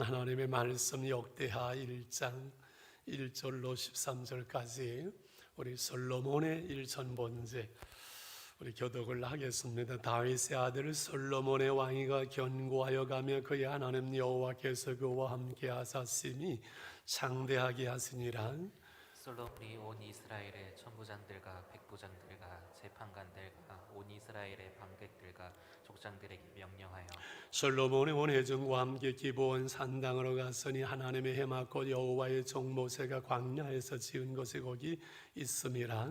하나님의 말씀 역대하 1장 1절로 13절까지 우리 솔로몬의 일천번제 우리 교독을 하겠습니다. 다윗의 아들 솔로몬의 왕위가 견고하여 가며 그의 하나님 여호와께서 그와 함께 하사심이 창대하게 하시니라. 솔로몬이 온 이스라엘의 천부장들과 백부장들과 재판관들과 온 이스라엘의 방백들과 족장들에게 명령하여 솔로몬의 온 회중과 함께 기브온 산당으로 갔으니 하나님의 해막 곧 여호와의 종 모세가 광야에서 지은 것이 거기 있음이라.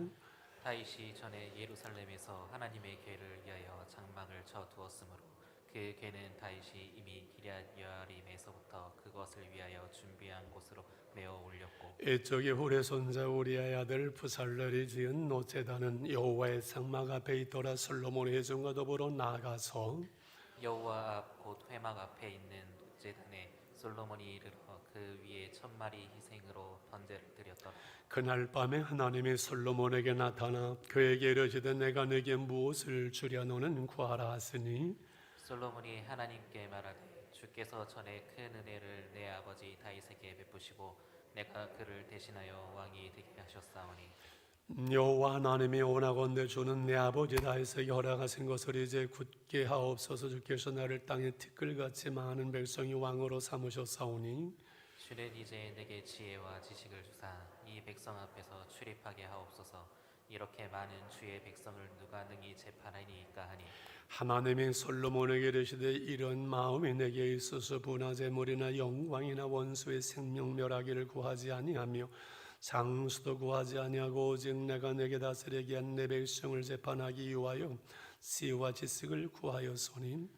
다윗이 전에 예루살렘에서 하나님의 궤를 위하여 장막을 쳐 두었으므로 그 궤는 다윗이 이미 기럇 여아림에서부터 그것을 위하여 준비한 곳으로 메어 올렸고 이쪽에 훌의 손자 우리아의 아들 부살렐이 지은 노제단은 여호와의 장막 앞에 있더라. 솔로몬의 회중과 더불어 나가서 여호와 앞 곧 회막 앞에 있는 제단에 솔로몬이 이르러 그 위에 1000마리 희생으로 번제를 드렸더라. 그날 밤에 하나님이 솔로몬에게 나타나 그에게 이르시되 내가 네게 무엇을 주랴 너는 구하라 하시니 솔로몬이 하나님께 말하되 주께서 전에 큰 은혜를 내 아버지 다윗에게 베푸시고 내가 그를 대신하여 왕이 되게 하셨사오니 여호와 하나님이 원하건대 주는 내 아버지 다윗에게 허락하신 것을 이제 굳게 하옵소서. 주께서 나를 땅에 티끌같이 많은 백성이 왕으로 삼으셨사오니 주는 이제 내게 지혜와 지식을 주사 이 백성 앞에서 출입하게 하옵소서. 이렇게 많은 주의 백성을 누가 능히 재판하니이까 하니 하나님이 솔로몬에게 이르시되 이런 마음이 내게 있어서 분화제물이나 영광이나 원수의 생명멸하기를 구하지 아니하며 장수도 구하지 아니하고 오직 내가 내게 다스리게 한 내 백성을 재판하기 위하여 지혜와 지식을 구하였으니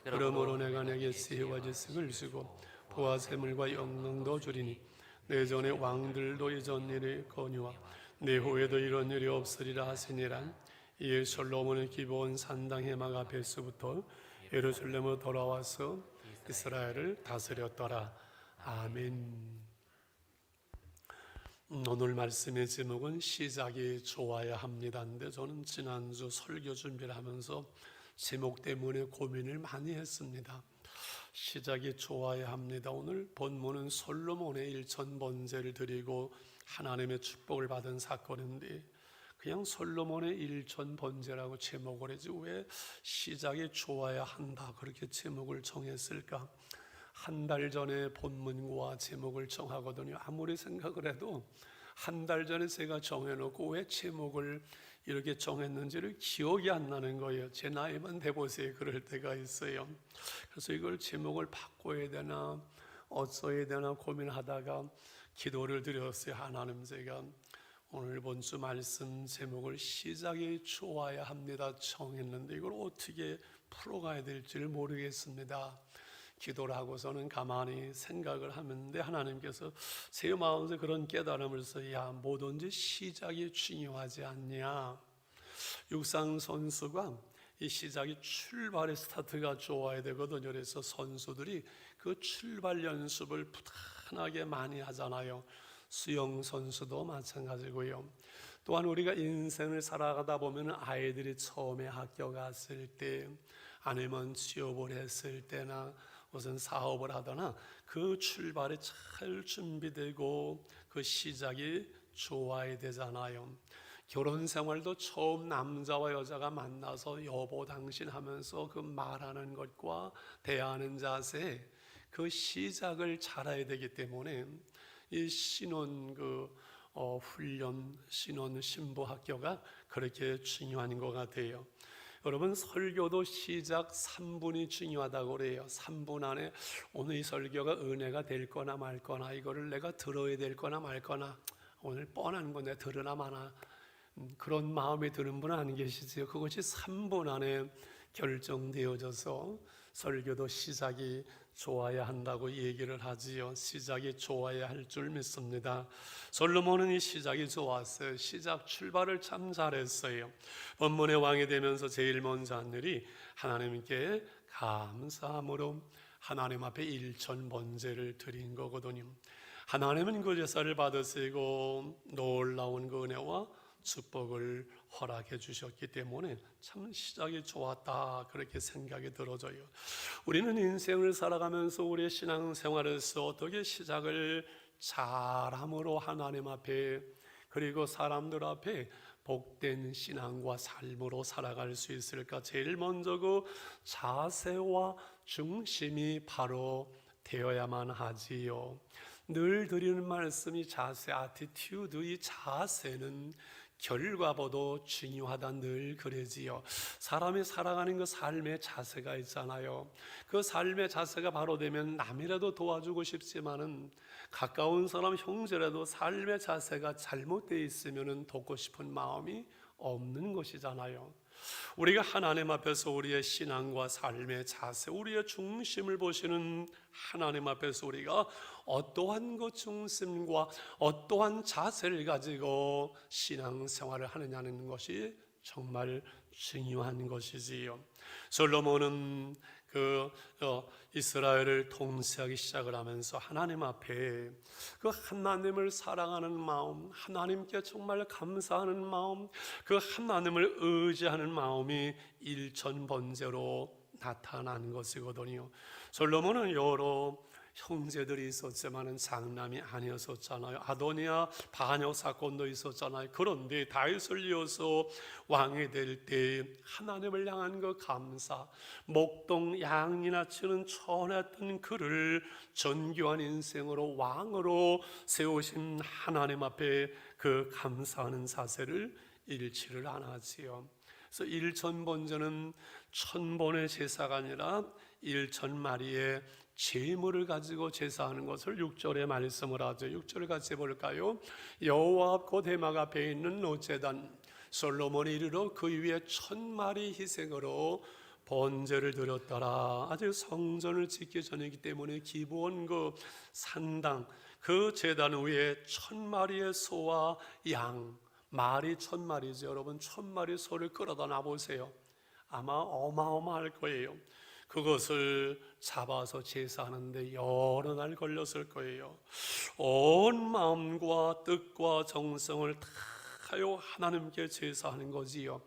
그러므로 내가 내게 지혜와 지식을 주고 부하세물과 영광도 주리니 내 전에 왕들도 이전 일이 거니와 내 후에도 이런 일이 없으리라 하시니라. 이에 솔로몬은 기브온 산당 해막 앞에서부터 예루살렘으로 돌아와서 이스라엘을 다스렸더라. 아멘. 오늘 말씀의 제목은 시작이 좋아야 합니다인데 저는 지난주 설교 준비를 하면서 제목 때문에 고민을 많이 했습니다. 시작이 좋아야 합니다. 오늘 본문은 솔로몬의 일천번제를 드리고 하나님의 축복을 받은 사건인데 그냥 솔로몬의 일천번제라고 제목을 했지 왜 시작이 좋아야 한다 그렇게 제목을 정했을까? 한 달 전에 본문과 제목을 정하거든요. 아무리 생각을 해도 한 달 전에 제가 정해놓고 왜 제목을 이렇게 정했는지를 기억이 안 나는 거예요. 제 나이만 돼보세요. 그럴 때가 있어요. 그래서 이걸 제목을 바꿔야 되나 어써야 되나 고민하다가 기도를 드렸어요. 하나님, 제가 오늘 본주 말씀 제목을 시작이 좋아야 합니다 정했는데 이걸 어떻게 풀어가야 될지를 모르겠습니다. 기도를 하고서는 가만히 생각을 하는데 하나님께서 제 마음에 그런 깨달음을 써, 야 뭐든지 시작이 중요하지 않냐. 육상 선수가 이 시작이 출발의 스타트가 좋아야 되거든요. 그래서 선수들이 그 출발 연습을 부단하게 많이 하잖아요. 수영 선수도 마찬가지고요. 또한 우리가 인생을 살아가다 보면 아이들이 처음에 학교 갔을 때 아니면 취업을 했을 때나 무슨 사업을 하거나 그 출발이 잘 준비되고 그 시작이 좋아야 되잖아요. 결혼 생활도 처음 남자와 여자가 만나서 여보 당신 하면서 그 말하는 것과 대하는 자세 그 시작을 잘해야 되기 때문에 이 신혼 훈련 신혼 신부 학교가 그렇게 중요한 것 같아요. 여러분 설교도 시작 3분이 중요하다고 그래요. 3분 안에 오늘 이 설교가 은혜가 될 거나 말 거나 이거를 내가 들어야 될 거나 말 거나 오늘 뻔한 건데 들으나 마나 그런 마음이 드는 분은 안 계시지요. 그것이 3분 안에 결정되어져서 설교도 시작이 좋아야 한다고 얘기를 하지요. 시작이 좋아야 할 줄 믿습니다. 솔로몬은 이 시작이 좋았어요. 시작 출발을 참 잘했어요. 본문의 왕이 되면서 제일 먼저 한 일이 하나님께 감사함으로 하나님 앞에 일천번제를 드린 거거든요. 하나님은 그 제사를 받으시고 놀라운 그 은혜와 축복을 허락해 주셨기 때문에 참 시작이 좋았다 그렇게 생각이 들어져요. 우리는 인생을 살아가면서 우리의 신앙생활에서 어떻게 시작을 잘함으로 하나님 앞에 그리고 사람들 앞에 복된 신앙과 삶으로 살아갈 수 있을까? 제일 먼저 그 자세와 중심이 바로 되어야만 하지요. 늘 드리는 말씀이 자세, 아티튜드, 이 자세는 결과보다 중요하다 늘 그러지요. 사람이 살아가는 그 삶의 자세가 있잖아요. 그 삶의 자세가 바로 되면 남이라도 도와주고 싶지만은 가까운 사람 형제라도 삶의 자세가 잘못되어 있으면 돕고 싶은 마음이 없는 것이잖아요. 우리가 하나님 앞에서 우리의 신앙과 삶의 자세, 우리의 중심을 보시는 하나님 앞에서 우리가 어떠한 그 중심과 어떠한 자세를 가지고 신앙생활을 하느냐는 것이 정말 중요한 것이지요. 솔로몬은 이스라엘을 통치하기 시작을 하면서 하나님 앞에 그 하나님을 사랑하는 마음, 하나님께 정말 감사하는 마음, 그 하나님을 의지하는 마음이 일천번제로 나타난 것이거든요. 솔로몬은 여러 형제들이 있었지만은 장남이 아니었었잖아요. 아도니아 반역 사건도 있었잖아요. 그런데 다윗을 이어서 왕이 될 때 하나님을 향한 그 감사, 목동 양이나 치는 천했던 그를 정교한 인생으로 왕으로 세우신 하나님 앞에 그 감사하는 자세를 잃지를 않았지요. 그래서 일천번제는 천번의 제사가 아니라 일천마리의 제물을 가지고 제사하는 것을 6절에 말씀을 하죠. 6절 같이 볼까요? 여호와 앞 곧 대막 앞에 있는 노제단 솔로몬이 이르러 그 위에 1000마리 희생으로 번제를 드렸더라. 아직 성전을 짓기 전이기 때문에 기본 그 산당 그 제단 위에 1000마리의 소와 양, 말이 1000마리죠. 여러분 1000마리 소를 끌어다 놔보세요. 아마 어마어마할 거예요. 그것을 잡아서 제사하는데 여러 날 걸렸을 거예요. 온 마음과 뜻과 정성을 다하여 하나님께 제사하는 거지요.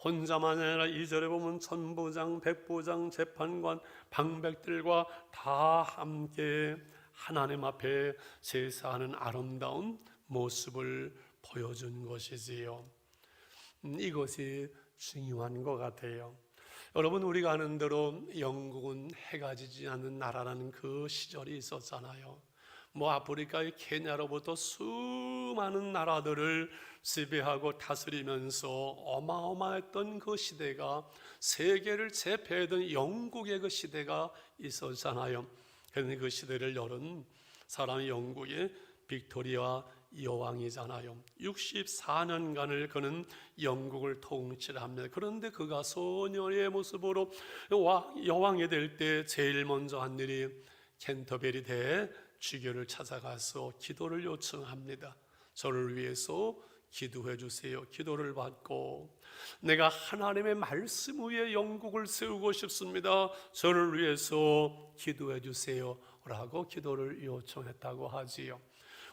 혼자만 아니라 2절에 보면 천부장, 백부장, 재판관, 방백들과 다 함께 하나님 앞에 제사하는 아름다운 모습을 보여준 것이지요. 이것이 중요한 것 같아요. 여러분, 우리가 아는 대로 영국은 해가 지지 않는 나라라는 그 시절이 있었잖아요. 아프리카의 케냐로부터 수많은 나라들을 지배하고 다스리면서 어마어마했던 그 시대가 세계를 제패하던 영국의 그 시대가 있었잖아요. 그런데 그 시대를 열은 사람이 영국의 빅토리아 여왕이잖아요. 64년간을 그는 영국을 통치를 합니다. 그런데 그가 소녀의 모습으로 여왕이 될 때 제일 먼저 한 일이 캔터베리 대주교를 찾아가서 기도를 요청합니다. 저를 위해서 기도해 주세요. 기도를 받고 내가 하나님의 말씀 위에 영국을 세우고 싶습니다. 저를 위해서 기도해 주세요 라고 기도를 요청했다고 하지요.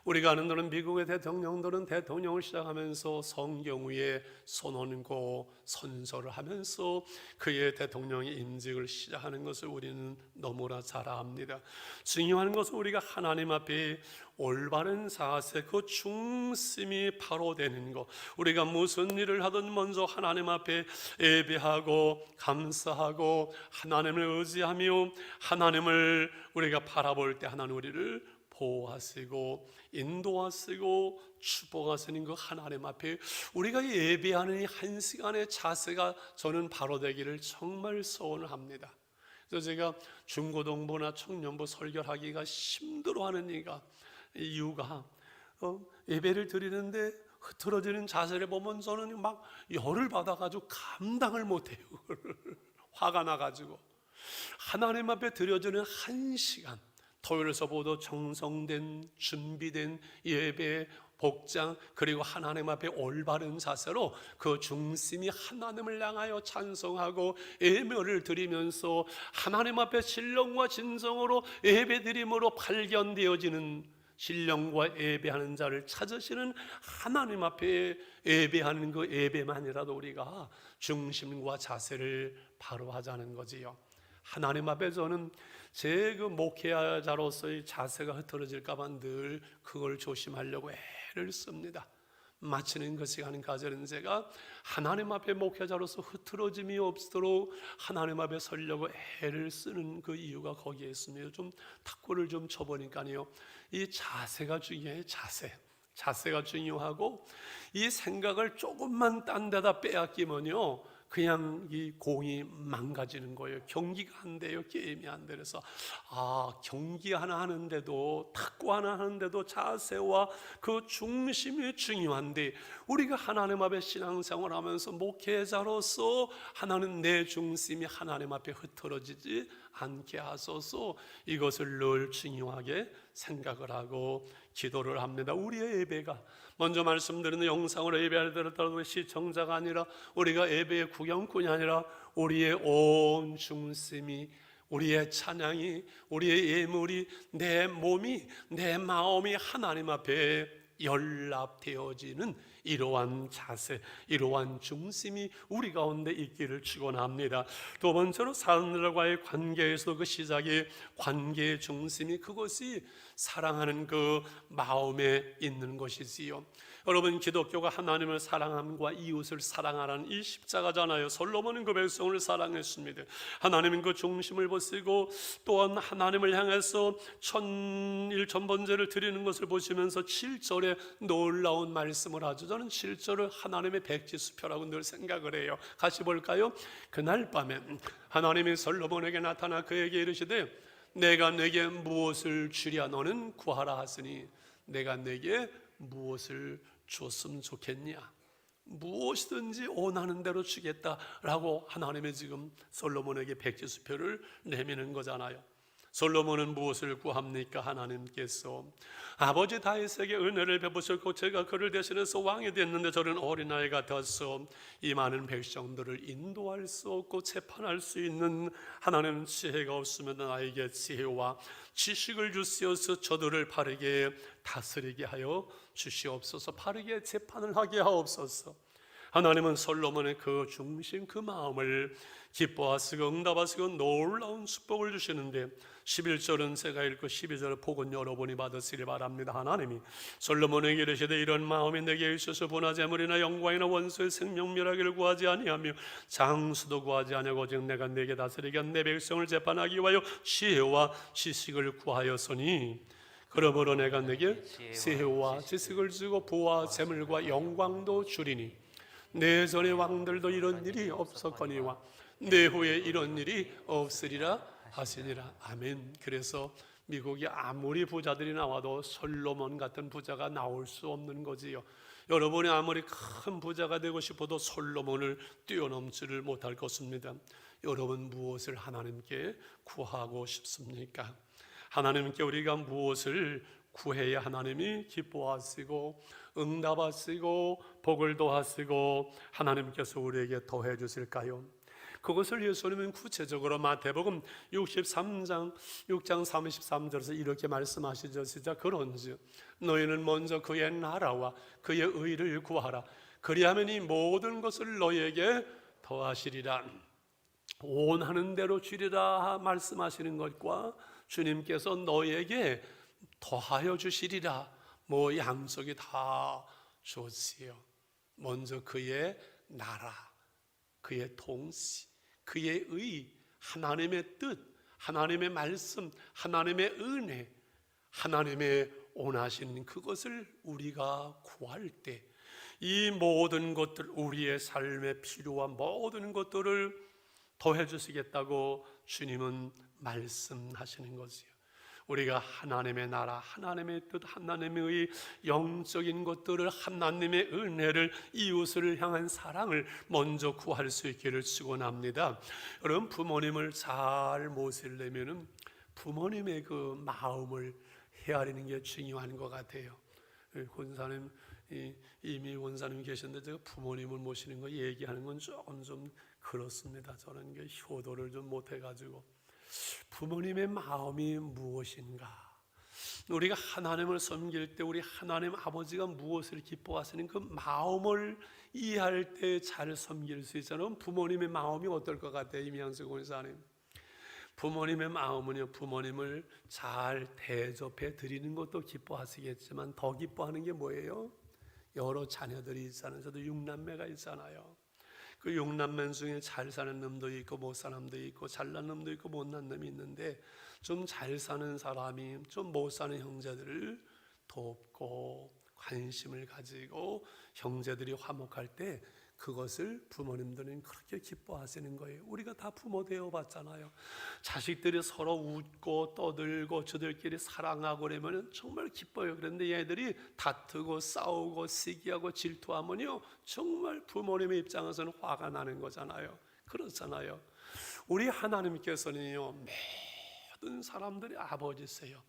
우리가 아는 대로 미국의 대통령들은 대통령을 시작하면서 성경 위에 손 얹고 선서를 하면서 그의 대통령의 임직을 시작하는 것을 우리는 너무나 잘 압니다. 중요한 것은 우리가 하나님 앞에 올바른 자세, 그 중심이 바로 되는 것. 우리가 무슨 일을 하든 먼저 하나님 앞에 예배하고 감사하고 하나님을 의지하며 하나님을 우리가 바라볼 때 하나님 우리를 보호하시고 인도하시고 축복하시는 그 하나님 앞에 우리가 예배하는 이 한 시간의 자세가 저는 바로 되기를 정말 소원합니다. 그래서 제가 중고등부나 청년부 설교하기가 힘들어하는 이유가 예배를 드리는데 흐트러지는 자세를 보면 저는 막 열을 받아가지고 감당을 못해요. 화가 나가지고 하나님 앞에 드려지는 한 시간, 토요일서부터 정성된 준비된 예배 복장 그리고 하나님 앞에 올바른 자세로 그 중심이 하나님을 향하여 찬송하고 예배를 드리면서 하나님 앞에 신령과 진정으로 예배드림으로 발견되어지는 신령과 예배하는 자를 찾으시는 하나님 앞에 예배하는 그 예배만이라도 우리가 중심과 자세를 바로 하자는 거지요. 하나님 앞에 저는 제 그 목회자로서의 자세가 흐트러질까봐 늘 그걸 조심하려고 애를 씁니다. 마치는 그 시간을 가지는 제가 하나님 앞에 목회자로서 흐트러짐이 없도록 하나님 앞에 서려고 애를 쓰는 그 이유가 거기에 있습니다. 좀 탁구를 좀 쳐보니까요, 이 자세가 중요해요. 자세가 중요하고, 이 생각을 조금만 딴 데다 빼앗기면요 그냥 이 공이 망가지는 거예요. 경기가 안 돼요. 게임이 안 돼서 경기 하나 하는데도, 탁구 하나 하는데도 자세와 그 중심이 중요한데, 우리가 하나님 앞에 신앙생활 하면서 목회자로서 하나님 내 중심이 하나님 앞에 흐트러지지 않게 하소서, 이것을 늘 중요하게 생각을 하고 기도를 합니다. 우리의 예배가, 먼저 말씀드린 영상으로 예배를 드렸다고 시청자가 아니라, 우리가 예배의 구경꾼이 아니라 우리의 온 중심이, 우리의 찬양이, 우리의 예물이, 내 몸이, 내 마음이 하나님 앞에 연락되어지는 이러한 자세, 이러한 중심이 우리 가운데 있기를 축원합니다. 두 번째로 사람들과의 관계에서 그 시작이, 관계의 중심이, 그것이 사랑하는 그 마음에 있는 것이지요. 여러분, 기독교가 하나님을 사랑함과 이웃을 사랑하라는 이 십자가잖아요. 솔로몬은 그 백성을 사랑했습니다. 하나님은 그 중심을 보시고, 또한 하나님을 향해서 천번제를 드리는 것을 보시면서 7절에 놀라운 말씀을 하죠. 저는 7절을 하나님의 백지수표라고 늘 생각을 해요. 같이 볼까요? 그날 밤에 하나님이 솔로몬에게 나타나 그에게 이르시되, 내가 내게 무엇을 주랴 너는 구하라 하시니, 내가 내게 무엇을 줬으면 좋겠냐? 무엇이든지 원하는 대로 주겠다라고 하나님이 지금 솔로몬에게 백지수표를 내미는 거잖아요. 솔로몬은 무엇을 구합니까? 하나님께서 아버지 다윗에게 은혜를 베푸셨고 제가 그를 대신해서 왕이 됐는데 저는 어린아이 같아서 이 많은 백성들을 인도할 수 없고 재판할 수 있는 하나님 지혜가 없으면 나에게 지혜와 지식을 주시어서 저들을 바르게 다스리게 하여 주시옵소서. 바르게 재판을 하게 하옵소서. 하나님은 솔로몬의 그 중심, 그 마음을 기뻐하시고 응답하시고 놀라운 축복을 주시는데, 11절은 제가 읽고 12절 복은 여러분이 받으시길 바랍니다. 하나님이 솔로몬에게 이르시되, 이런 마음이 내게 있어서 분하 재물이나 영광이나 원수의 생명멸하기를 구하지 아니하며 장수도 구하지 아니하고 오직 내가 내게 다스리게 내 백성을 재판하기 위하여 지혜와 지식을 구하였으니, 그러므로 내가 내게 지혜와 지식을 주고 부와 재물과 영광도 주리니 내 전의 왕들도 이런 일이 없었거니와 내 후에 이런 일이 없으리라 하시니라. 아멘. 그래서 미국이 아무리 부자들이 나와도 솔로몬 같은 부자가 나올 수 없는 거지요. 여러분이 아무리 큰 부자가 되고 싶어도 솔로몬을 뛰어넘지를 못할 것입니다. 여러분, 무엇을 하나님께 구하고 싶습니까? 하나님께 우리가 무엇을 구해야 하나님이 기뻐하시고 응답하시고 복을 더하시고 하나님께서 우리에게 더해 주실까요? 그것을 예수님은 구체적으로 마태복음 6장 33절에서 이렇게 말씀하시죠. 시작. 그런즉 너희는 먼저 그의 나라와 그의 의를 구하라. 그리하면 이 모든 것을 너희에게 더하시리라. 원하는 대로 주리라 말씀하시는 것과 주님께서 너희에게 더하여 주시리라, 뭐 양쪽이 다 좋지요. 먼저 그의 나라, 그의 통치, 그의 의, 하나님의 뜻, 하나님의 말씀, 하나님의 은혜, 하나님의 원하시는 그것을 우리가 구할 때 이 모든 것들, 우리의 삶에 필요한 모든 것들을 더해 주시겠다고 주님은 말씀하시는 것이요. 우리가 하나님의 나라, 하나님의 뜻, 하나님의 영적인 것들을, 하나님의 은혜를, 이웃을 향한 사랑을 먼저 구할 수 있기를 축원합니다. 여러분, 부모님을 잘 모시려면 부모님의 그 마음을 헤아리는 게 중요한 것 같아요. 권사님, 이미 권사님 계셨는데 제가 부모님을 모시는 거 얘기하는 건 조금 좀 그렇습니다. 저는 효도를 좀 못해가지고 부모님의 마음이 무엇인가, 우리가 하나님을 섬길 때 우리 하나님 아버지가 무엇을 기뻐하시는 그 마음을 이해할 때 잘 섬길 수 있잖아요. 부모님의 마음이 어떨 것 같아요, 임양수 권사님? 부모님의 마음은요, 부모님을 잘 대접해 드리는 것도 기뻐하시겠지만 더 기뻐하는 게 뭐예요? 여러 자녀들이 있잖아요. 저도 6남매가 있잖아요. 그 6남매 중에 잘 사는 놈도 있고 못 사는 놈도 있고 잘난 놈도 있고 못난 놈이 있는데, 좀 잘 사는 사람이 좀 못 사는 형제들을 돕고 관심을 가지고 형제들이 화목할 때 그것을 부모님들은 그렇게 기뻐하시는 거예요. 우리가 다 부모 되어봤잖아요. 자식들이 서로 웃고 떠들고 저들끼리 사랑하고 그러면 정말 기뻐요. 그런데 얘들이 다투고 싸우고 시기하고 질투하면요, 정말 부모님의 입장에서는 화가 나는 거잖아요. 그렇잖아요. 우리 하나님께서는요, 모든 사람들이 아버지세요.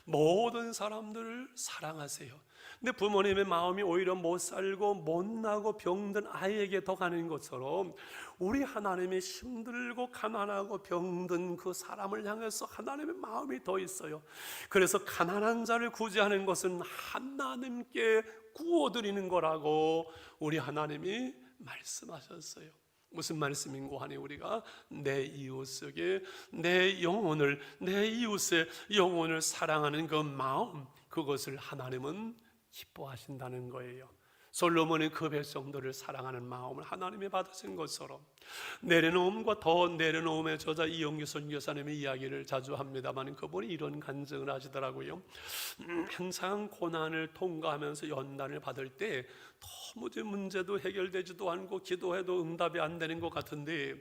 모든 사람들을 사랑하세요. 근데 부모님의 마음이 오히려 못 살고 못나고 병든 아이에게 더 가는 것처럼 우리 하나님이 힘들고 가난하고 병든 그 사람을 향해서 하나님의 마음이 더 있어요. 그래서 가난한 자를 구제하는 것은 하나님께 구워드리는 거라고 우리 하나님이 말씀하셨어요. 무슨 말씀인고 하니, 우리가 내 이웃에게 내 영혼을, 내 이웃의 영혼을 사랑하는 그 마음, 그것을 하나님은 기뻐하신다는 거예요. 솔로몬이 그 백성들을 사랑하는 마음을 하나님이 받으신 것처럼, 내려놓음과 더 내려놓음의 저자 이영규 선교사님의 이야기를 자주 합니다만, 그분이 이런 간증을 하시더라고요. 항상 고난을 통과하면서 연단을 받을 때 도무지 문제도 해결되지도 않고 기도해도 응답이 안 되는 것 같은데,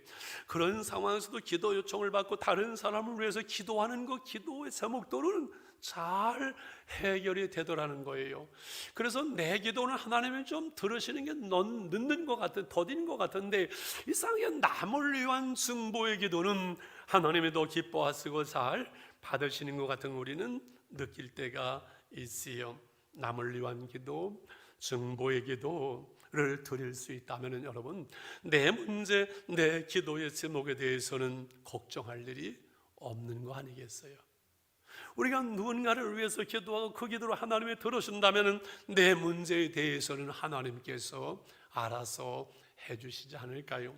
그런 상황에서도 기도 요청을 받고 다른 사람을 위해서 기도하는 그 기도의 제목들은 잘 해결이 되더라는 거예요. 그래서 내 기도는 하나님이 좀 들으시는 게 늦는 것 같은, 더딘 것 같은데, 이상하게 남을 위한 중보의 기도는 하나님이 더 기뻐하시고 잘 받으시는 것 같은 우리는 느낄 때가 있어요. 남을 위한 기도, 중보의 기도를 드릴 수 있다면 여러분, 내 문제, 내 기도의 제목에 대해서는 걱정할 일이 없는 거 아니겠어요? 우리가 누군가를 위해서 기도하고 그 기도를 하나님이 들으신다면 내 문제에 대해서는 하나님께서 알아서 해주시지 않을까요?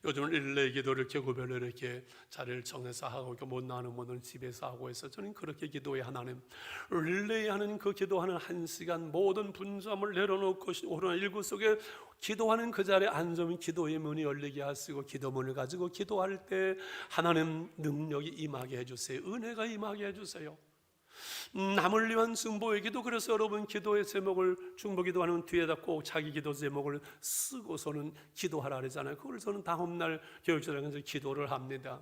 요즘은 릴레이 기도를 교구별로 이렇게 자리를 정해서 하고, 못 나오는 분은 집에서 하고 해서 저는 그렇게 기도해. 하나님, 릴레이 하는 그 기도하는 1시간 모든 분주함을 내려놓고 오로나 일구 속에 기도하는 그 자리에 앉으면 기도의 문이 열리게 하시고, 기도문을 가지고 기도할 때 하나님 능력이 임하게 해주세요. 은혜가 임하게 해주세요. 남을 위한 중보의 기도. 그래서 여러분, 기도의 제목을, 중보 기도하는 뒤에다 꼭 자기 기도 제목을 쓰고서는 기도하라 그러잖아요. 그걸 저는 다음날 교육자랑에서 기도를 합니다.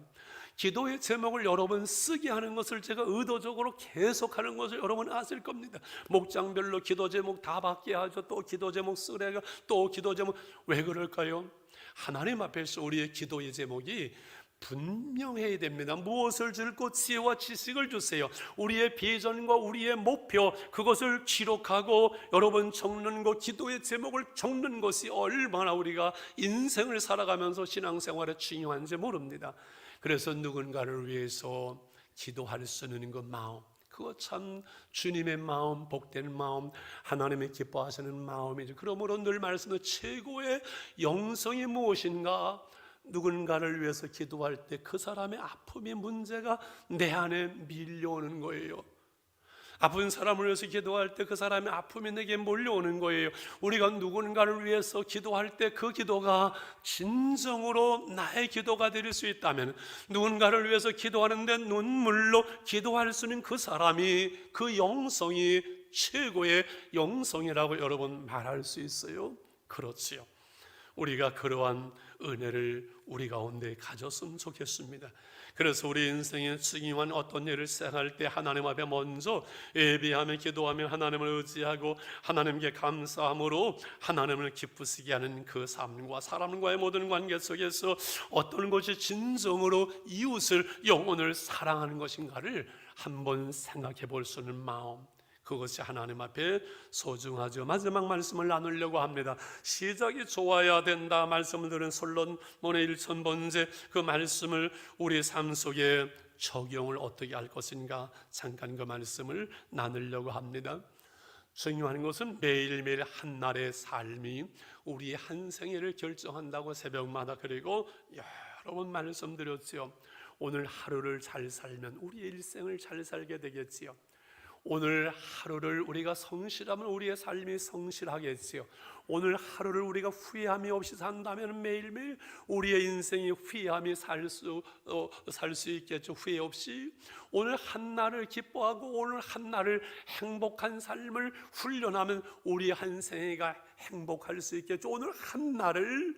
기도의 제목을 여러분 쓰게 하는 것을 제가 의도적으로 계속하는 것을 여러분 아실 겁니다. 목장별로 기도 제목 다 받게 하죠. 또 기도 제목 쓰래가, 또 기도 제목. 왜 그럴까요? 하나님 앞에서 우리의 기도의 제목이 분명해야 됩니다. 무엇을 줄고 지혜와 지식을 주세요. 우리의 비전과 우리의 목표, 그것을 기록하고 여러분 적는 것, 기도의 제목을 적는 것이 얼마나 우리가 인생을 살아가면서 신앙생활에 중요한지 모릅니다. 그래서 누군가를 위해서 기도할 수 있는 그 마음, 그거 참 주님의 마음, 복된 마음, 하나님이 기뻐하시는 마음이죠. 그러므로 늘 말씀드린 최고의 영성이 무엇인가? 누군가를 위해서 기도할 때 그 사람의 아픔의 문제가 내 안에 밀려오는 거예요. 아픈 사람을 위해서 기도할 때 그 사람의 아픔이 내게 몰려오는 거예요. 우리가 누군가를 위해서 기도할 때 그 기도가 진정으로 나의 기도가 될 수 있다면, 누군가를 위해서 기도하는데 눈물로 기도할 수 있는 그 사람이, 그 영성이 최고의 영성이라고 여러분 말할 수 있어요. 그렇지요. 우리가 그러한 은혜를 우리 가운데 가졌으면 좋겠습니다. 그래서 우리 인생에 중요한 어떤 일을 시작할 때 하나님 앞에 먼저 예배하며 기도하며 하나님을 의지하고 하나님께 감사함으로 하나님을 기쁘시게 하는 그 삶과 사람과의 모든 관계 속에서 어떤 것이 진정으로 이웃을, 영혼을 사랑하는 것인가를 한번 생각해 볼 수 있는 마음, 그것이 하나님 앞에 소중하죠. 마지막 말씀을 나누려고 합니다. 시작이 좋아야 된다 말씀을 들은 솔로몬의 1000번째 그 말씀을 우리 삶 속에 적용을 어떻게 할 것인가 잠깐 그 말씀을 나누려고 합니다. 중요한 것은 매일매일 한날의 삶이 우리의 한 생애를 결정한다고 새벽마다 그리고 여러 번 말씀드렸지요. 오늘 하루를 잘 살면 우리의 일생을 잘 살게 되겠지요. 오늘 하루를 우리가 성실하면 우리의 삶이 성실하겠지요. 오늘 하루를 우리가 후회함이 없이 산다면 매일매일 우리의 인생이 후회함이 살 수 있겠죠. 후회 없이 오늘 한날을 기뻐하고 오늘 한날을 행복한 삶을 훈련하면 우리 한 생애가 행복할 수 있겠죠. 오늘 한날을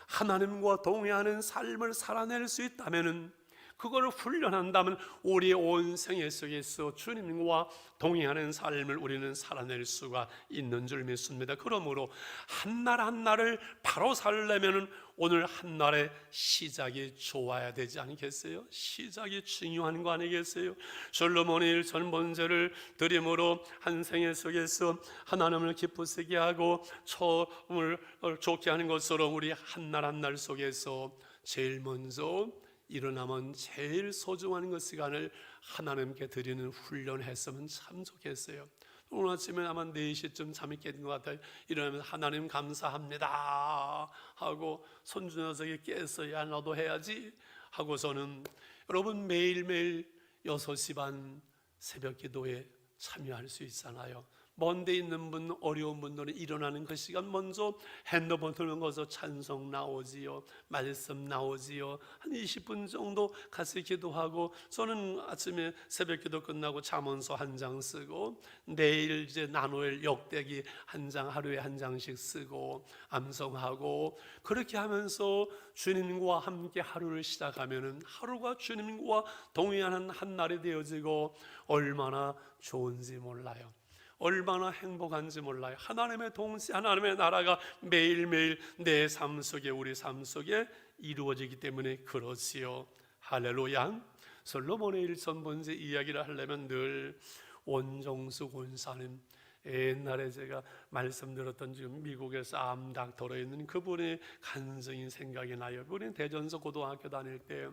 하나님과 동행하는 삶을 살아낼 수 있다면은, 그걸 훈련한다면 우리의 온 생애 속에서 주님과 동행하는 삶을 우리는 살아낼 수가 있는 줄 믿습니다. 그러므로 한날 한날을 바로 살려면 오늘 한날의 시작이 좋아야 되지 않겠어요? 시작이 중요한 거 아니겠어요? 솔로몬이 일천번제를 드림으로 한 생애 속에서 하나님을 기쁘시게 하고 처음을 좋게 하는 것처럼 우리 한날 한날 속에서 제일 먼저 일어나면 제일 소중한 그 시간을 하나님께 드리는 훈련했으면 참 좋겠어요. 오늘 아침에 아마 4시쯤 잠이 깬 것 같아요. 일어나면 하나님 감사합니다 하고 손주 녀석이 깼어야 나도 해야지 하고서는 여러분 매일매일 6시 반 새벽 기도에 참여할 수 있잖아요. 먼 데 있는 분, 어려운 분들은 일어나는 그 시간 먼저 핸드폰 들면서 찬송 나오지요, 말씀 나오지요. 한 20분 정도 같이 기도하고, 저는 아침에 새벽 기도 끝나고 잠언서 한 장 쓰고, 내일 이제 나누엘 역대기 한 장, 하루에 한 장씩 쓰고 암송하고, 그렇게 하면서 주님과 함께 하루를 시작하면은 하루가 주님과 동행하는 한 날이 되어지고 얼마나 좋은지 몰라요. 얼마나 행복한지 몰라요. 하나님의 동시, 하나님의 나라가 매일매일 내 삶 속에, 우리 삶 속에 이루어지기 때문에 그렇지요. 할렐루야. 솔로몬의 일천번제 이야기를 하려면 늘 원종수 권사님, 옛날에 제가 말씀드렸던 지금 미국에서 암닥터로 있는 그분의 간증이 생각이 나요. 그분이 대전서 고등학교 다닐 때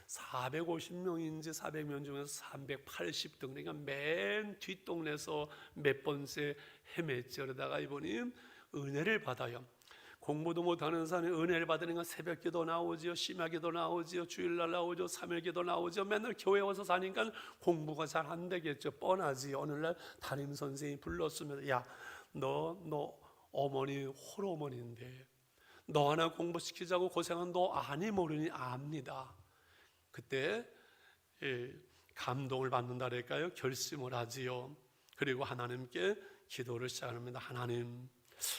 450명인지 400명 중에서 380등, 그러니까 맨 뒷동네에서 몇 번째 헤맸죠. 그러다가 이분이 은혜를 받아요. 공부도 못하는 사람이 은혜를 받으니까 새벽기도 나오지요, 심야기도 나오지요, 주일날 나오죠, 3일기도 나오죠. 맨날 교회 와서 사니까 공부가 잘 안 되겠죠. 뻔하지. 어느 날 담임 선생님이 불렀으면, 야, 너 어머니 홀어머니인데 너 하나 공부시키자고 고생한 너 아니 모르니 압니다. 그때 감동을 받는다랄까요? 결심을 하지요. 그리고 하나님께 기도를 시작합니다.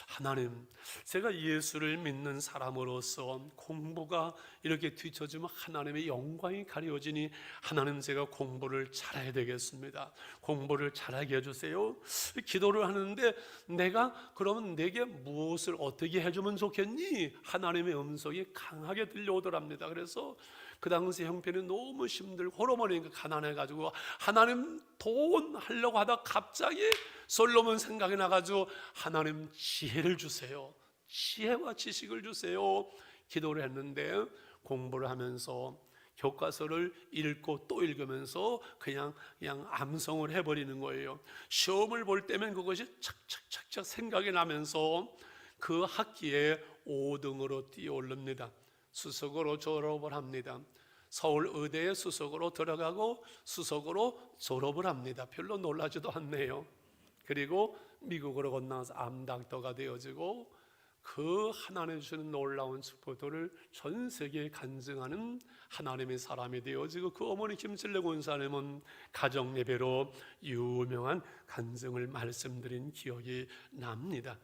하나님, 제가 예수를 믿는 사람으로서 공부가 이렇게 뒤처지면 하나님의 영광이 가려지니 하나님, 제가 공부를 잘해야 되겠습니다. 공부를 잘하게 해주세요. 기도를 하는데 내가 그러면 내게 무엇을 어떻게 해주면 좋겠니? 하나님의 음성이 강하게 들려오더랍니다. 그래서 그 당시 형편이 너무 힘들고 호르몬이니까 가난해가지고 하나님 돈 하려고 하다 갑자기 솔로몬 생각이 나가지고 하나님 지혜를 주세요. 지혜와 지식을 주세요. 기도를 했는데 공부를 하면서 교과서를 읽고 또 읽으면서 그냥 암송을 해버리는 거예요. 시험을 볼 때면 그것이 착착착착 생각이 나면서 그 학기에 5등으로 뛰어오릅니다. 수석으로 졸업을 합니다. 서울 의대에 수석으로 들어가고 수석으로 졸업을 합니다. 별로 놀라지도 않네요. 그리고 미국으로 건너서 암닥터가 되어지고 그 하나님 주시는 놀라운 축복들을 전 세계에 간증하는 하나님의 사람이 되어지고, 그 어머니 김칠래 권사님은 가정 예배로 유명한 간증을 말씀드린 기억이 납니다.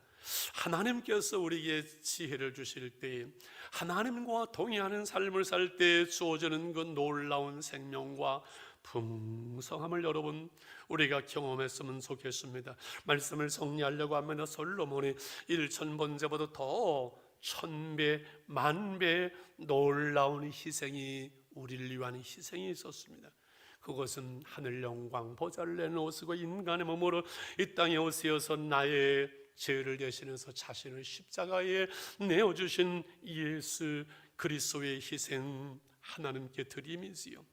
하나님께서 우리에게 지혜를 주실 때, 하나님과 동행하는 삶을 살 때 주어지는 그 놀라운 생명과 풍성함을 여러분 우리가 경험했으면 좋겠습니다. 말씀을 정리하려고 하면 솔로몬이 1000번제보다 더 1000배 만배 놀라운 희생이, 우리를 위한 희생이 있었습니다. 그것은 하늘 영광 보좌를 내놓으시고 인간의 몸으로 이 땅에 오시어서 나의 죄를 대신해서 자신을 십자가에 내어주신 예수 그리스도의 희생, 하나님께 드림이지요.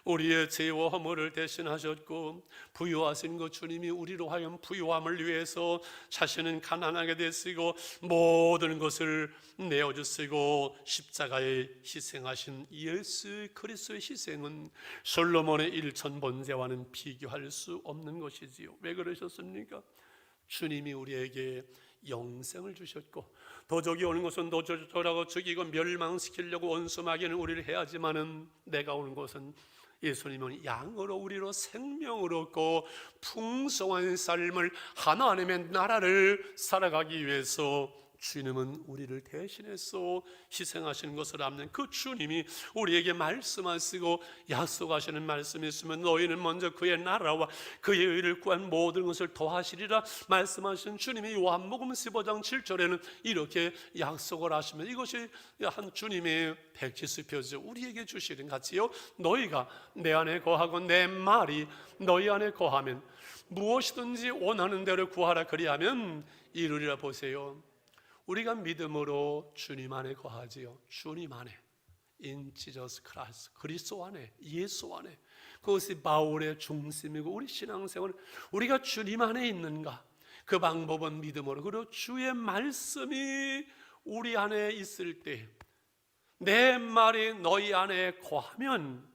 우리의 죄와 허물을 대신하셨고 부유하신 그 주님이 우리로 하여금 부유함을 위해서 자신은 가난하게 되시고 모든 것을 내어주시고 십자가에 희생하신 예수 그리스도의 희생은 솔로몬의 1000번제와는 비교할 수 없는 것이지요. 왜 그러셨습니까? 주님이 우리에게 영생을 주셨고 도적이 오는 것은 도적이라고 죽이고 멸망시키려고 원수마귀는 우리를 해야지만은 내가 오는 것은 예수님은 양으로 우리로 생명을 얻고 풍성한 삶을 하나님의 나라를 살아가기 위해서 주님은 우리를 대신해서 희생하시는 것을 압는 그 주님이 우리에게 말씀하시고 약속하시는 말씀이 있으면 너희는 먼저 그의 나라와 그의 의를 구한 모든 것을 더하시리라 말씀하신 주님이 요한복음 15장 7절에는 이렇게 약속을 하시면 이것이 한 주님의 백지수표죠. 우리에게 주시는 같이요, 너희가 내 안에 거하고 내 말이 너희 안에 거하면 무엇이든지 원하는 대로 구하라 그리하면 이루리라. 보세요, 우리가 믿음으로 주님 안에 거하지요. 주님 안에, in Jesus Christ, 그리스도 안에, 예수 안에. 그것이 바울의 중심이고 우리 신앙생활, 우리가 주님 안에 있는가? 그 방법은 믿음으로. 그리고 주의 말씀이 우리 안에 있을 때, 내 말이 너희 안에 거하면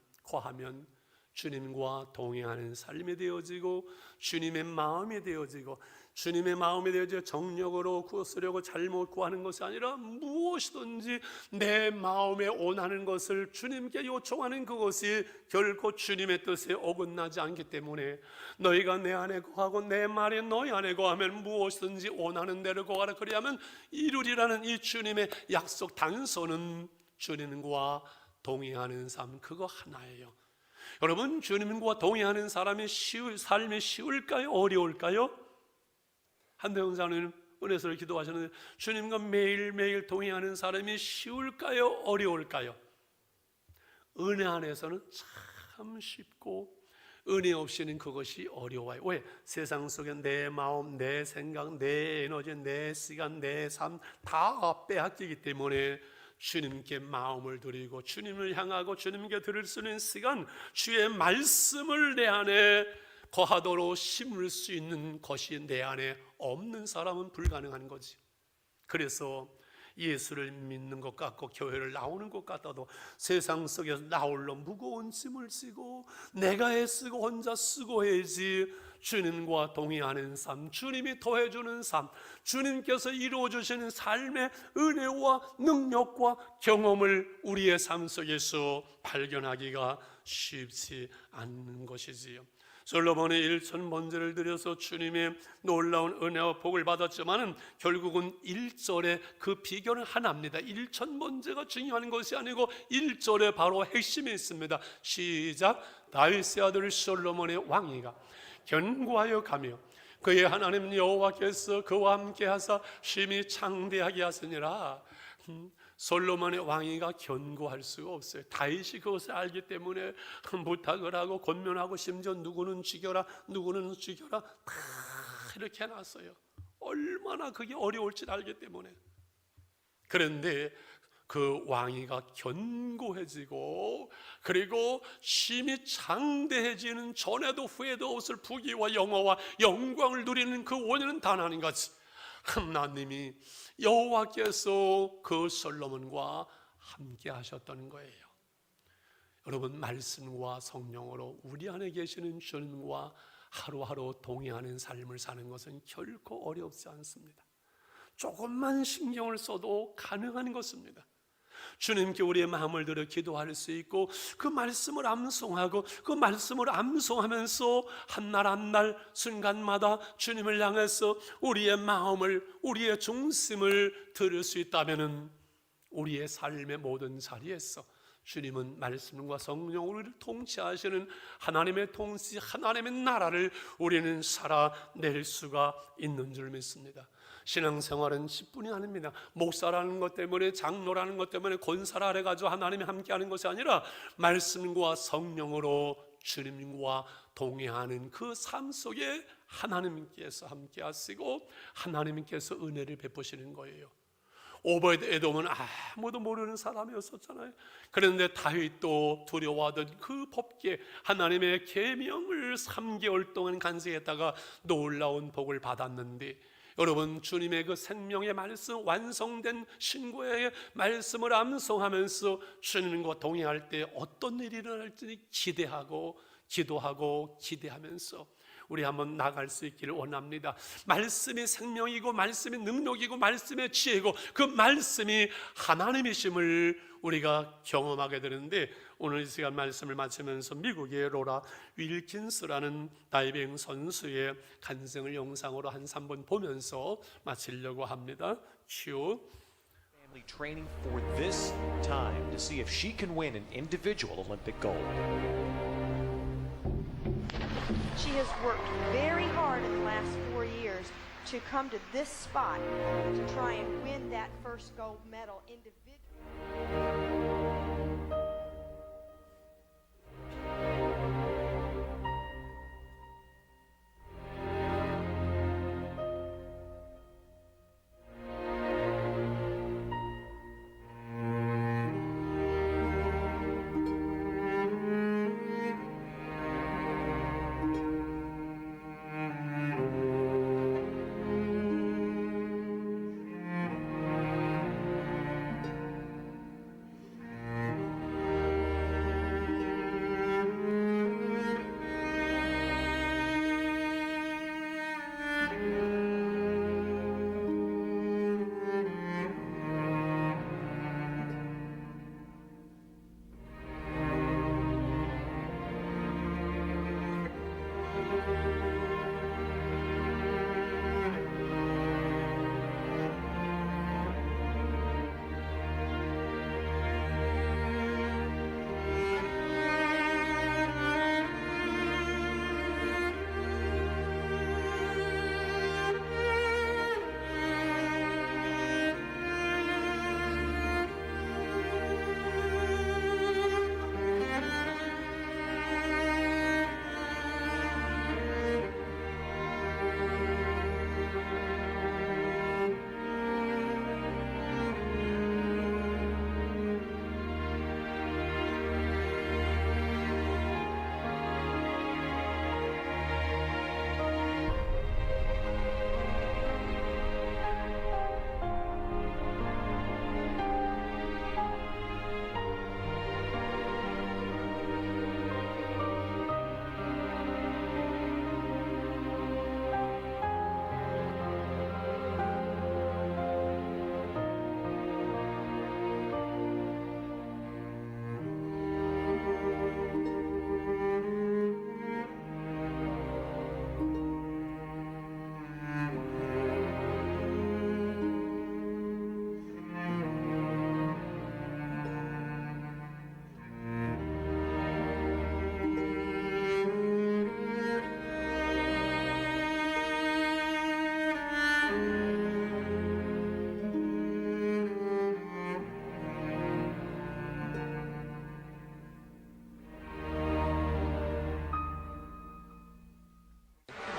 주님과 동행하는 삶이 되어지고 주님의 마음이 되어지고, 주님의 마음에 대해서 정력으로 구하려고 잘못 구하는 것이 아니라 무엇이든지 내 마음에 원하는 것을 주님께 요청하는 그것이 결코 주님의 뜻에 어긋나지 않기 때문에 너희가 내 안에 거하고 내 말이 너희 안에 거하면 무엇이든지 원하는 대로 거하라 그리하면 이루리라는 이 주님의 약속 단서는 주님과 동행하는 삶, 그거 하나예요. 여러분, 주님과 동행하는 삶이 쉬울까요? 어려울까요? 한대훈사님 은혜스러운 기도하셨는데 주님과 매일매일 동행하는 사람이 쉬울까요? 어려울까요? 은혜 안에서는 참 쉽고 은혜 없이는 그것이 어려워요. 왜? 세상 속에 내 마음, 내 생각, 내 에너지, 내 시간, 내 삶 다 빼앗기기 때문에 주님께 마음을 드리고 주님을 향하고 주님께 드릴 수 있는 시간, 주의 말씀을 내 안에 거하도록 심을 수 있는 것이 내 안에 없는 사람은 불가능한 거지. 그래서 예수를 믿는 것 같고 교회를 나오는 것 같아도 세상 속에서 나홀로 무거운 짐을 지고 내가 애쓰고 혼자 수고해야지 주님과 동행하는 삶, 주님이 더해주는 삶, 주님께서 이루어주시는 삶의 은혜와 능력과 경험을 우리의 삶 속에서 발견하기가 쉽지 않는 것이지요. 솔로몬이 1000번제를 드려서 주님의 놀라운 은혜와 복을 받았지만은 결국은 1절에 그 비결은 하나입니다. 1000번제가 중요한 것이 아니고 1절에 바로 핵심이 있습니다. 시작. 다윗의 아들 솔로몬의 왕위가 견고하여 가며 그의 하나님 여호와께서 그와 함께 하사 심히 창대하게 하시니라. 솔로몬의 왕위가 견고할 수가 없어요. 다윗이 그것을 알기 때문에 부탁을 하고 권면하고 심지어 누구는 죽여라 누구는 죽여라 다 이렇게 해놨어요. 얼마나 그게 어려울지 알기 때문에. 그런데 그 왕위가 견고해지고 그리고 심히 장대해지는 전에도 후에도 없을 부귀와 영화와 영광을 누리는 그 원인은 단 한 가지, 하나님이 여호와께서 그 솔로몬과 함께 하셨던 거예요. 여러분, 말씀과 성령으로 우리 안에 계시는 주님과 하루하루 동행하는 삶을 사는 것은 결코 어렵지 않습니다. 조금만 신경을 써도 가능한 것입니다. 주님께 우리의 마음을 들여 기도할 수 있고 그 말씀을 암송하고 그 말씀을 암송하면서 한날 한날 순간마다 주님을 향해서 우리의 마음을, 우리의 중심을 들을 수 있다면 우리의 삶의 모든 자리에서 주님은 말씀과 성령으로 우리를 통치하시는 하나님의 통치, 하나님의 나라를 우리는 살아낼 수가 있는 줄 믿습니다. 신앙생활은 10분이 아닙니다. 목사라는 것 때문에, 장로라는 것 때문에 권사라 해가지고 하나님이 함께하는 것이 아니라 말씀과 성령으로 주님과 동행하는 그 삶 속에 하나님께서 함께하시고 하나님께서 은혜를 베푸시는 거예요. 오벳에돔은 아무도 모르는 사람이었었잖아요. 그런데 다윗도 두려워하던 그 법계 하나님의 계명을 3개월 동안 간수했다가 놀라운 복을 받았는데, 여러분, 주님의 그 생명의 말씀, 완성된 신고의 말씀을 암송하면서 주님과 동행할 때 어떤 일이 일어날지 기대하고 기도하고 기대하면서 우리 한번 나갈 수 있기를 원합니다. 말씀이 생명이고 말씀이 능력이고 말씀의 지혜고 그 말씀이 하나님이심을 우리가 경험하게 되는데, 오늘 이 시간 말씀을 마치면서 미국의 로라 윌킨스라는 다이빙 선수의 간증을 영상으로 한 3분 보면서 마치려고 합니다. 큐. Family training for this time to see if she can win an individual Olympic gold. She has worked very hard in the last 4 years to come to this spot to try and win that first gold medal individually.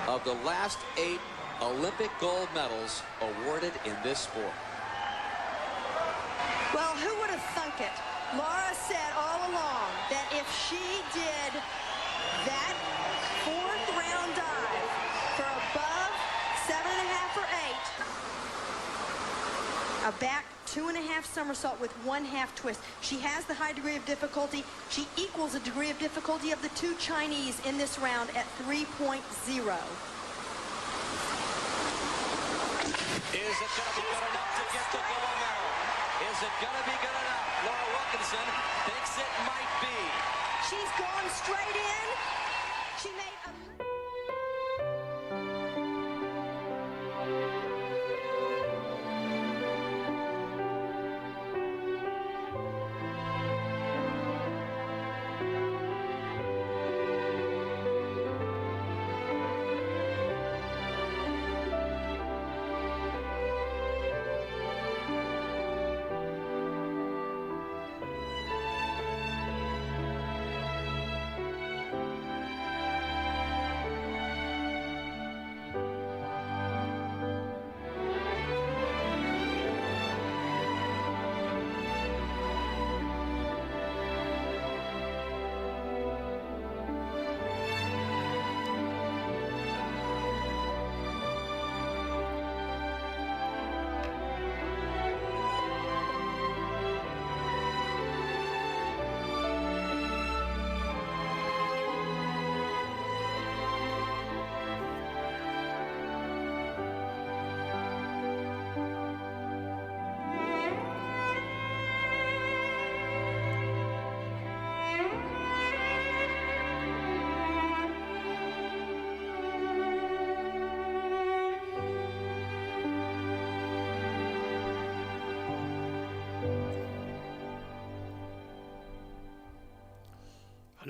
Of the last 8 Olympic gold medals awarded in this sport. Well, who would have thunk it? Laura said all along that if she did that fourth round dive for above 7.5 or 8, a back 2.5 somersault with 1/2 twist, she has the high degree of difficulty. She equals the degree of difficulty of the 2 Chinese in this round at 3.0. Is it going to be good enough to get the gold medal? Is it going to be good enough? Laura Wilkinson thinks it might be. She's gone straight in. She made a...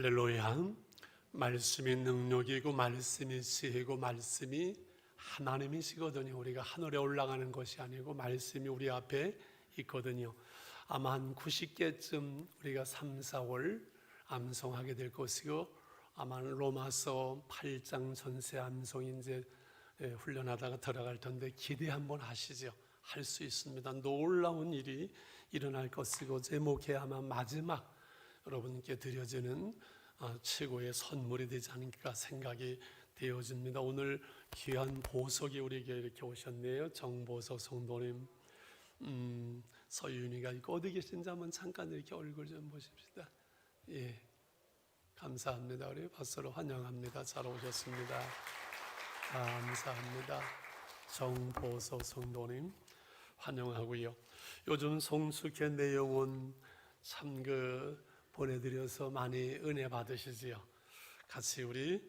할렐루야. 말씀이 능력이고 말씀이 지혜고 말씀이 하나님이시거든요. 우리가 하늘에 올라가는 것이 아니고 말씀이 우리 앞에 있거든요. 아마 한 90개쯤 우리가 3, 4월 암송하게 될 것이고, 아마 로마서 8장 전체 암송 이제 훈련하다가 들어갈 텐데 기대 한번 하시죠. 할 수 있습니다. 놀라운 일이 일어날 것이고, 제목에 아마 마지막 여러분께 드려지는 최고의 선물이 되지 않을까 생각이 되어집니다. 오늘 귀한 보석이 우리에게 이렇게 오셨네요. 정보석 성도님, 서윤이가 있고, 어디 계신지 한번 잠깐 이렇게 얼굴 좀 보십시다. 예, 감사합니다. 우리 박수로 환영합니다. 잘 오셨습니다. 감사합니다. 정보석 성도님 환영하고요. 요즘 송숙의 내용은 참 보내드려서 많이 은혜 받으시지요. 같이 우리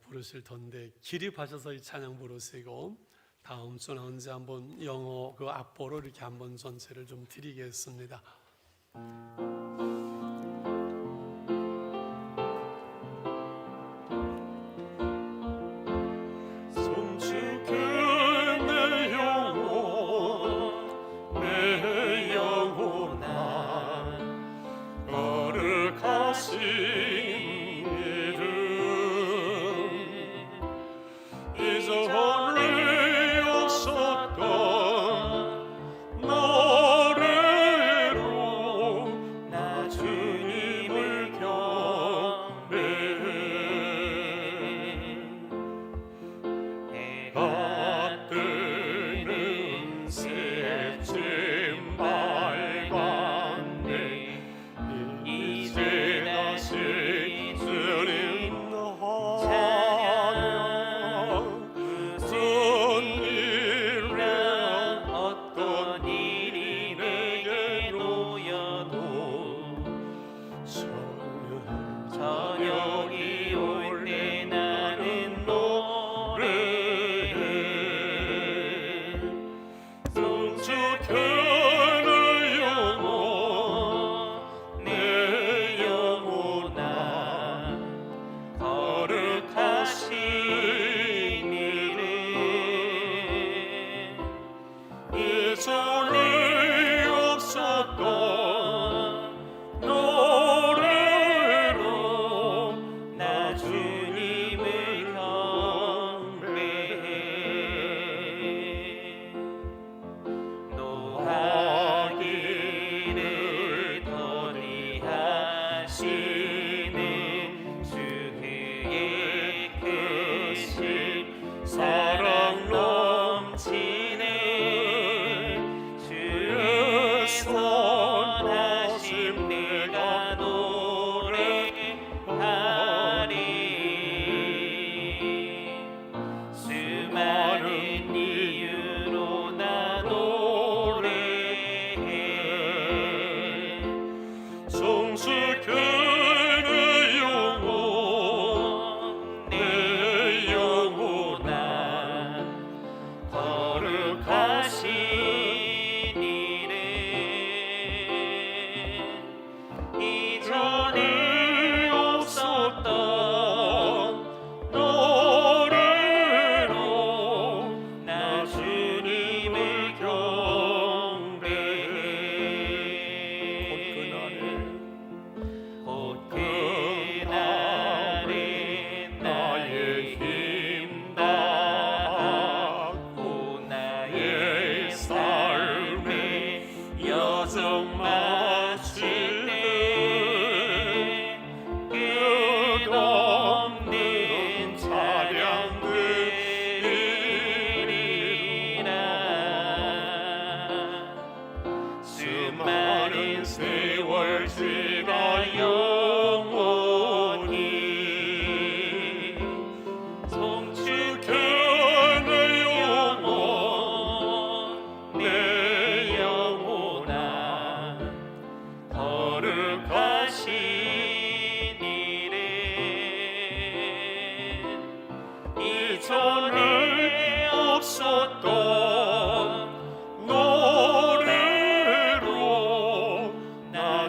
부르실 텐데 기립하셔서 이 찬양 부르시고, 다음 주는 언제 한번 영어 악보로 이렇게 한번 전체를 좀 드리겠습니다.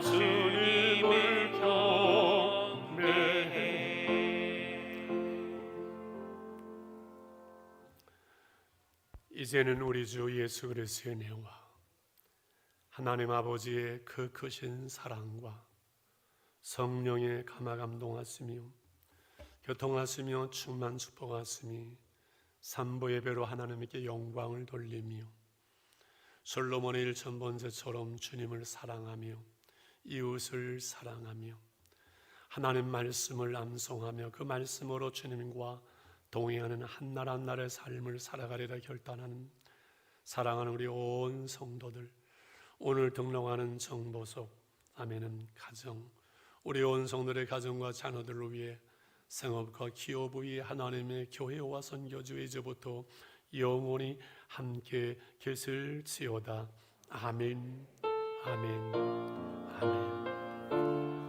주님을 경배 이제는 우리 주 예수 그리스도의 은혜와 하나님 아버지의 그 크신 사랑과 성령의 감화 감동하시며 교통하시며 충만 축복하시니 삼보 예배로 하나님께 영광을 돌리며 솔로몬의 일천번제처럼 주님을 사랑하며 이웃을 사랑하며 하나님 말씀을 암송하며 그 말씀으로 주님과 동행하는 한날 한날의 삶을 살아가리라 결단하는 사랑하는 우리 온 성도들, 오늘 등록하는 정보석 아멘은 가정, 우리 온 성도들의 가정과 자녀들을 위해 생업과 기업 위에 하나님의 교회와 선교주 이제부터 영원히 함께 계실지어다. 아멘, 아멘, 아멘.